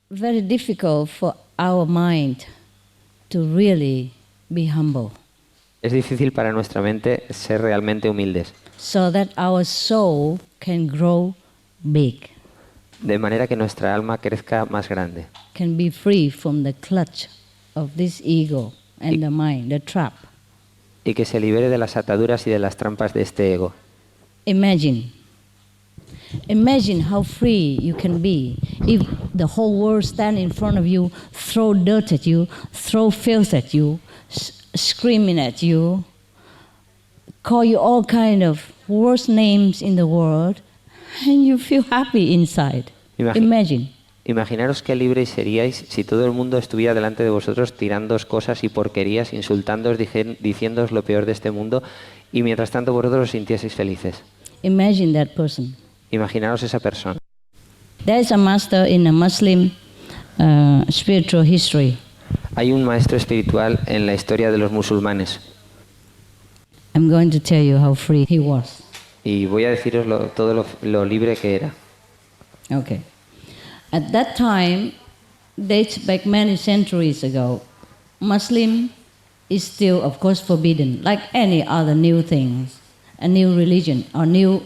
very difficult for our mind to really be humble. Es difícil para nuestra mente ser realmente humildes, So that our soul can grow big, de manera que nuestra alma crezca más grande can be free from the clutch of this ego and the mind, the trap. y que se libere de las ataduras y de las trampas de este ego. Imagine how free you can be if the whole world stand in front of you, throw dirt at you, throw filth at you, screaming at you, call you all kind of worst names in the world, and you feel happy inside. Imagine. Imaginaros qué libres seríais si todo el mundo estuviera delante de vosotros tirándoos cosas y porquerías, insultándoos, diciéndoos lo peor de este mundo, y mientras tanto vosotros os sintieseis felices. Imagine that person. Imaginaros esa persona. There is a master in a Muslim spiritual history. Hay un maestro espiritual en la historia de los musulmanes. I'm going to tell you how free he was. Y voy a deciros todo lo libre que era. Okay. At that time, dates back many centuries ago, Muslim is still, of course, forbidden, like any other new things, a new religion or new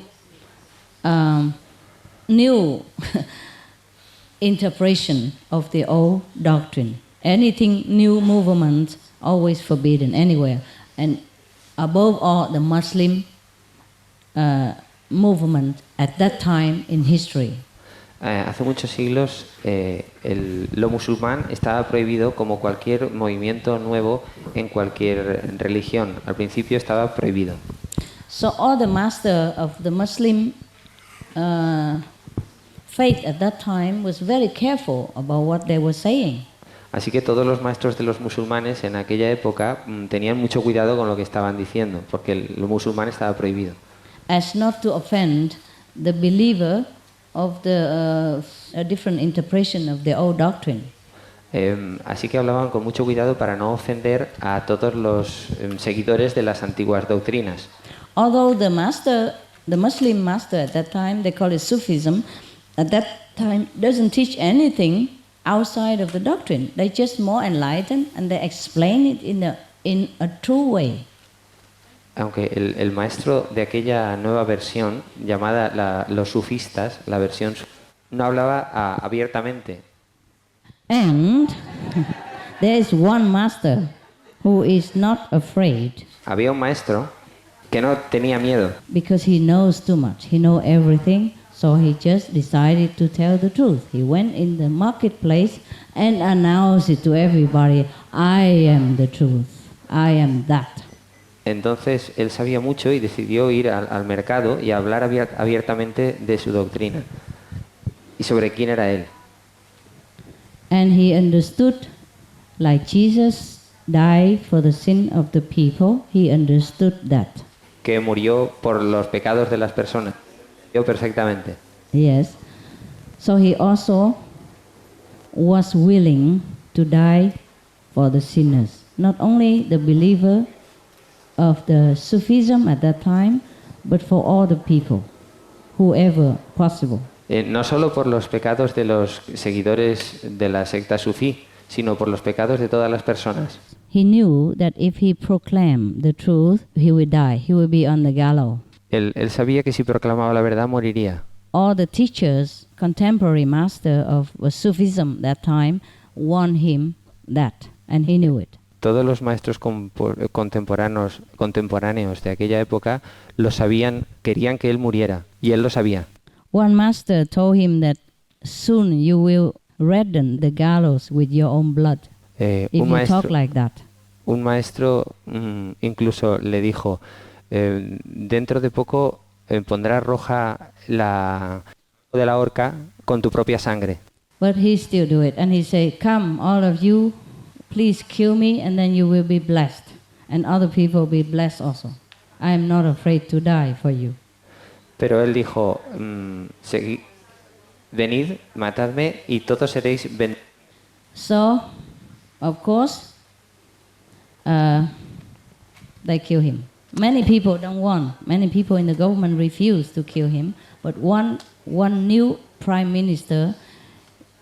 interpretation of the old doctrine. Anything new movement, always forbidden anywhere. And above all, the Muslim movement at that time in history. Hace muchos siglos lo musulmán estaba prohibido como cualquier movimiento nuevo en cualquier religión. Al principio estaba prohibido. So all the master of the Muslim faith at that time was very careful about what they were saying. Así que todos los maestros de los musulmanes en aquella época tenían mucho cuidado con lo que estaban diciendo, porque lo musulmán estaba prohibido. As not to offend the believer of the a different interpretation of the old doctrine. Así que hablaban con mucho cuidado para no ofender a todos los seguidores de las antiguas doctrinas. Although the Muslim master at that time, they call it Sufism, at that time doesn't teach anything outside of the doctrine. They just more enlightened and they explain it in a true way. Aunque el maestro de aquella nueva versión, llamada los sufistas, la versión no hablaba abiertamente. And there is one master who is not afraid. Había un maestro que no tenía miedo. Because he knows too much. He knows everything, so he just decided to tell the truth. He went in the marketplace and announced it to everybody, I am the truth. I am that. Entonces él sabía mucho y decidió ir al mercado y hablar abiertamente de su doctrina y sobre quién era él. And he understood, like Jesus died for the sin of the people, he understood that. Que murió por los pecados de las personas. Yo perfectamente. Yes. So he also was willing to die for the sinners. Not only the believer of the Sufism at that time, but for all the people, whoever possible. No solo por los pecados de los seguidores de la secta sufí, sino por los pecados de todas las personas. He knew that if he proclaimed the truth, he would die. He would be on the gallows. Él sabía que si proclamaba la verdad moriría. All the teachers, contemporary master of Sufism that time, warned him that, and he knew it. Todos los maestros contemporáneos de aquella época lo sabían, querían que él muriera, y él lo sabía. One master told him that soon you will redden the gallows with your own blood if you talk like that. Un maestro incluso le dijo, dentro de poco pondrás roja de la horca con tu propia sangre. But he still do it, and he said, come, all of you, please kill me, and then you will be blessed, and other people will be blessed also. I am not afraid to die for you. Pero él dijo, venid, matadme, y todos seréis bendecidos. So, of course, they kill him. Many people don't want. Many people in the government refuse to kill him. But one new prime minister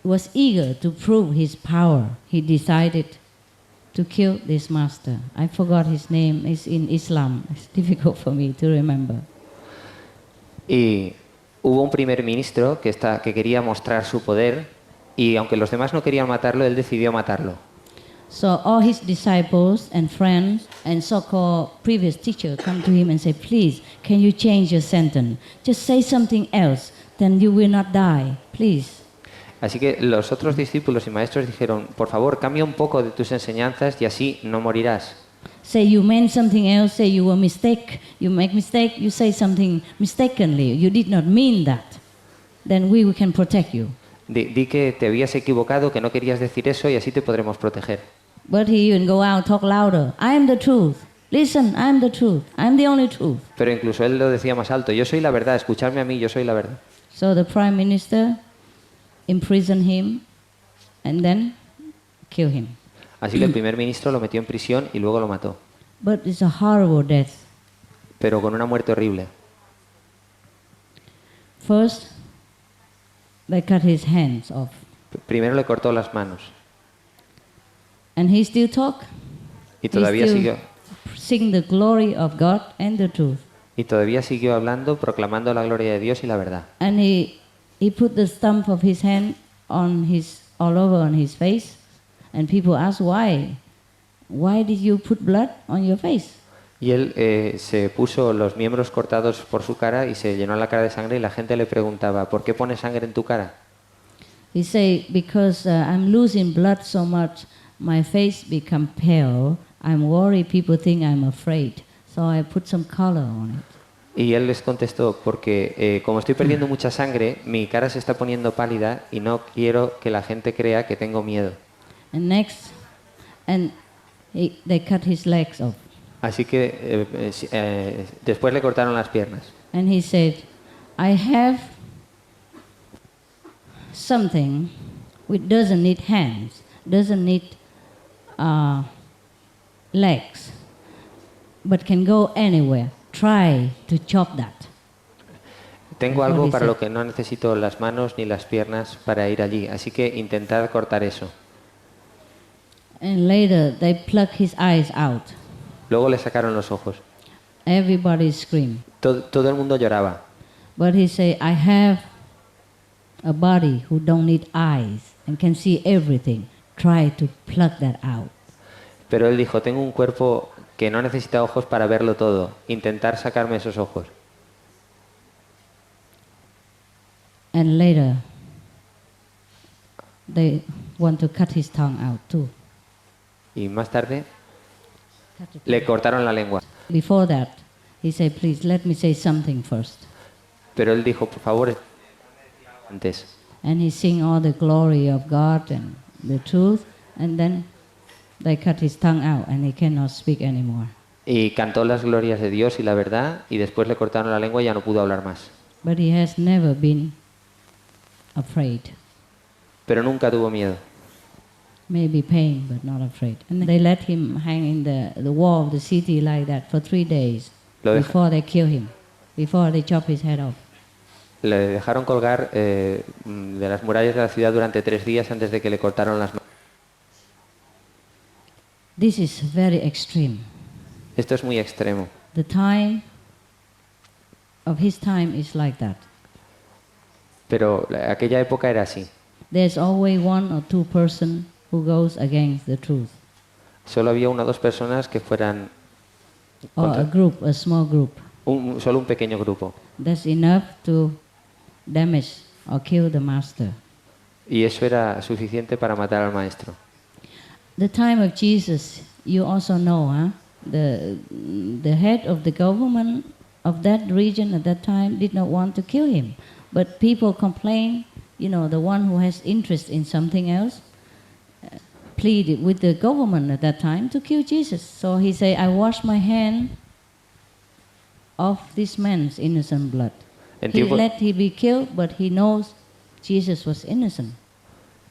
was eager to prove his power, he decided to kill this master. I forgot his name. It's in Islam. It's difficult for me to remember. Y hubo un primer ministro que quería mostrar su poder y aunque los demás no querían matarlo, él decidió matarlo. So all his disciples and friends and so-called previous teacher come to him and say, please, can you change your sentence? Just say something else, then you will not die, please. Así que los otros discípulos y maestros dijeron, por favor, cambia un poco de tus enseñanzas y así no morirás. Say you meant something else, say you were you make mistake, you say something mistakenly, you did not mean that. Then we can protect you. Di que te habías equivocado, que no querías decir eso y así te podremos proteger. But he even go out, talk louder. I am the truth. Listen, I am the truth. I am the only truth. Pero incluso él lo decía más alto, yo soy la verdad, escuchadme a mí, yo soy la verdad. So the prime minister imprisoned him and then killed him. Así que el primer ministro lo metió en prisión y luego lo mató. But it's a horrible death. Pero con una muerte horrible. First, they cut his hands off. Primero le cortó las manos. And he still talk. Y todavía siguió. Sing the glory of God and the truth. Y todavía siguió hablando, proclamando la gloria de Dios y la verdad. And he put the stump of his hand all over on his face, and people ask why. Why did you put blood on your face? Y él se puso los miembros cortados por su cara y se llenó la cara de sangre y la gente le preguntaba, ¿por qué pones sangre en tu cara? He said, because I'm losing blood so much, my face become pale. I'm worried people think I'm afraid, so I put some color on it. Y él les contestó, porque como estoy perdiendo mucha sangre, mi cara se está poniendo pálida y no quiero que la gente crea que tengo miedo. And next, they cut his legs off. Así que después le cortaron las piernas. And he said, I have something which doesn't need hands, doesn't need legs, but can go anywhere. Try to chop that. Tengo algo para lo que no necesito las manos ni las piernas para ir allí, así que intentad cortar eso. And later they plucked his eyes out. Luego le sacaron los ojos. Everybody screamed. Todo el mundo lloraba. But he said, I have a body who don't need eyes and can see everything. Try to pluck that out. Pero él dijo, tengo un cuerpo que no necesita ojos para verlo todo. Intentar sacarme esos ojos. And later, they want to cut his tongue out too. Y más tarde, le cortaron la lengua. Before that, he said, please let me say something first. Pero él dijo, por favor, antes. And he sing all the glory of God and the truth, and then they cut his tongue out and he cannot speak anymore. Y cantó las glorias de Dios y la verdad, y después le cortaron la lengua y ya no pudo hablar más. But he has never been afraid. Pero nunca tuvo miedo. Maybe pain, but not afraid. And they let him hang in the wall of the city like that for 3 days before they kill him, before they chop his head off. Le dejaron colgar de las murallas de la ciudad durante 3 días antes de que le cortaron las manos. This is very extreme. Esto es muy extremo. The time of his time is like that. Pero aquella época era así. There's always 1 or 2 person who goes against the truth. Solo había 1 o 2 personas que fueran Or a group, a small group. Solo un pequeño grupo. That's enough to damage or kill the master. Y eso era suficiente para matar al maestro. The time of Jesus, you also know, huh? The head of the government of that region at that time did not want to kill him. But people complained, you know, the one who has interest in something else pleaded with the government at that time to kill Jesus. So he said, I wash my hand of this man's innocent blood. He let him be killed, but he knows Jesus was innocent.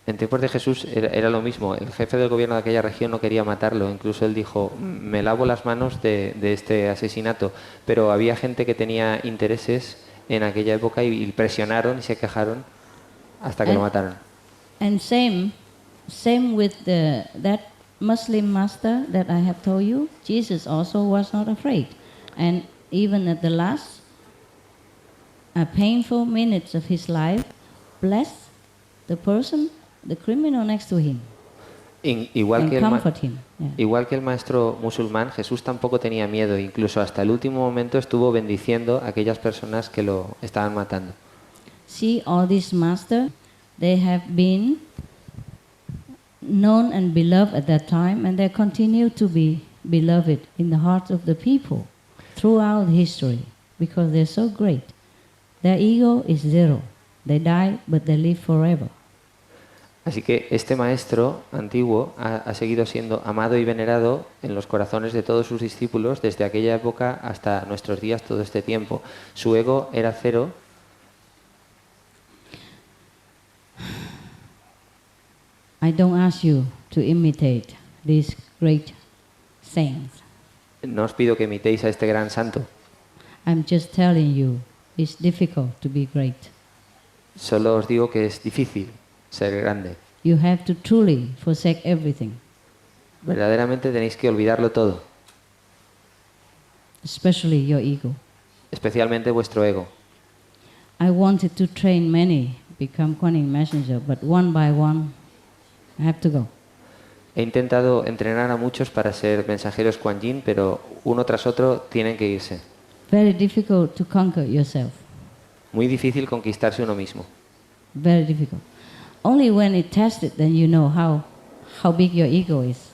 En tiempos de Jesús era lo mismo. El jefe del gobierno de aquella región no quería matarlo. Incluso él dijo, me lavo las manos de este asesinato. Pero había gente que tenía intereses en aquella época y presionaron y se quejaron hasta que lo mataron. And same with that Muslim master that I have told you. Jesus also was not afraid, and even at the last painful minutes of his life, blessed the person, the criminal next to him. Igual que el Yeah. maestro musulmán, Jesús tampoco tenía miedo, incluso hasta el último momento estuvo bendiciendo a aquellas personas que lo estaban matando. See, all these masters, they have been known and beloved at that time, and they continue to be beloved in the hearts of the people throughout history because they're so great. Their ego is zero. They die, but they live forever. Así que este maestro antiguo ha seguido siendo amado y venerado en los corazones de todos sus discípulos desde aquella época hasta nuestros días, todo este tiempo. Su ego era cero. I don't ask you to imitate these great saints. No os pido que imitéis a este gran santo. I'm just telling you, it's difficult to be great. Solo os digo que es difícil ser grande. You have to truly forsake everything. Verdaderamente tenéis que olvidarlo todo, Especially your ego. especialmente vuestro ego. I wanted to train many become Kuan-Yin messenger, but one by one, I have to go. He intentado entrenar a muchos para ser mensajeros Kuan Yin, pero uno tras otro tienen que irse. Very difficult to conquer yourself. Muy difícil conquistarse uno mismo. Very difficult. Only when it tested, then you know how big your ego is.